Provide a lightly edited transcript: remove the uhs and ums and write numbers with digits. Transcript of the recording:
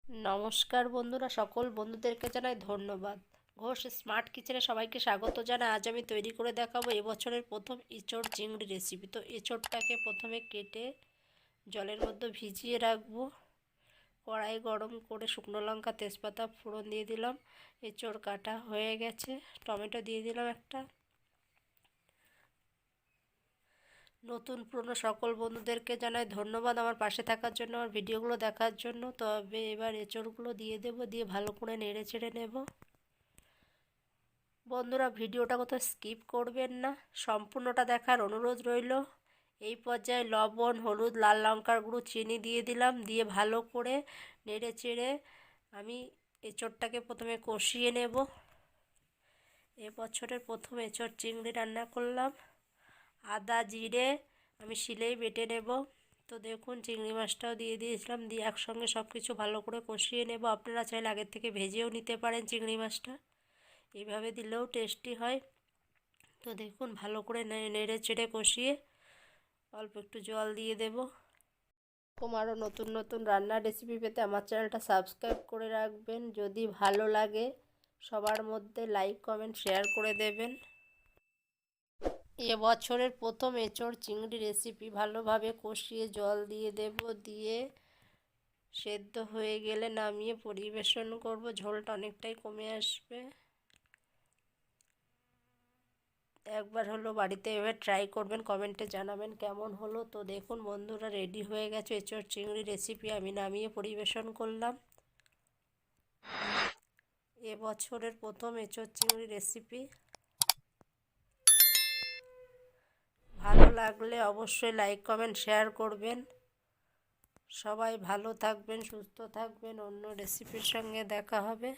নমস্কার বন্ধুরা, সকল বন্ধুদেরকে জানাই ধন্যবাদ। ঘোষ স্মার্ট কিচেনে সবাইকে স্বাগত জানাই। আজ আমি তৈরি করে দেখাবো এবছরের প্রথম এঁচোড় চিংড়ি রেসিপি। তো এঁচোড়টাকে প্রথমে কেটে জলের মধ্যে ভিজিয়ে রাখবো। কড়াই গরম করে শুকনো লঙ্কা তেজপাতা ফোড়ন দিয়ে দিলাম। এঁচোড় কাটা হয়ে গেছে, টমেটো দিয়ে দিলাম একটা। নতুন পুরনো সকল বন্ধুদেরকে জানাই ধন্যবাদ আমার পাশে থাকার জন্য, আমার ভিডিওগুলো দেখার জন্য। তবে এবার এঁচোড়গুলো দিয়ে দেবো, দিয়ে ভালো করে নেড়ে চেড়ে নেব। বন্ধুরা, ভিডিওটা কোথাও স্কিপ করবেন না, সম্পূর্ণটা দেখার অনুরোধ রইল। এই পর্যায়ে লবণ, হলুদ, লাল লঙ্কার গুঁড়ো, চিনি দিয়ে দিলাম। দিয়ে ভালো করে নেড়ে চেড়ে আমি এঁচোড়টাকে প্রথমে কষিয়ে নেব। এবছরের প্রথম এঁচোড় চিংড়ি রান্না করলাম। আদা জিরে আমি শিলেই বেটে নেব। তো দেখুন, চিংড়ি মাছটাও দিয়ে দিয়েছিলাম, দিয়ে একসঙ্গে সব কিছু ভালো করে কষিয়ে নেব। আপনারা চাইলে আগের থেকে ভেজেও নিতে পারেন চিংড়ি মাছটা, এইভাবে দিলেও টেস্টি হয়। তো দেখুন, ভালো করে নেড়ে চেড়ে কষিয়ে অল্প একটু জল দিয়ে দেব। এরকম আরও নতুন নতুন রান্নার রেসিপি পেতে আমার চ্যানেলটা সাবস্ক্রাইব করে রাখবেন। যদি ভালো লাগে সবার মধ্যে লাইক কমেন্ট শেয়ার করে দেবেন। এবছরের প্রথম এঁচোড় চিংড়ি রেসিপি। ভালোভাবে কষিয়ে জল দিয়ে দেব, দিয়ে সেদ্ধ হয়ে গেলে নামিয়ে পরিবেশন করব। ঝোলটা অনেকটাই কমে আসবে। একবার হলো বাড়িতে এভাবে ট্রাই করবেন, কমেন্টে জানাবেন কেমন হলো। তো দেখুন বন্ধুরা, রেডি হয়ে গেছে এঁচোড় চিংড়ি রেসিপি। আমি নামিয়ে পরিবেশন করলাম এবছরের প্রথম এঁচোড় চিংড়ি রেসিপি। ভালো লাগলে অবশ্যই লাইক কমেন্ট শেয়ার করবেন। সবাই ভালো থাকবেন, সুস্থ থাকবেন। অন্য রেসিপির সঙ্গে দেখা হবে।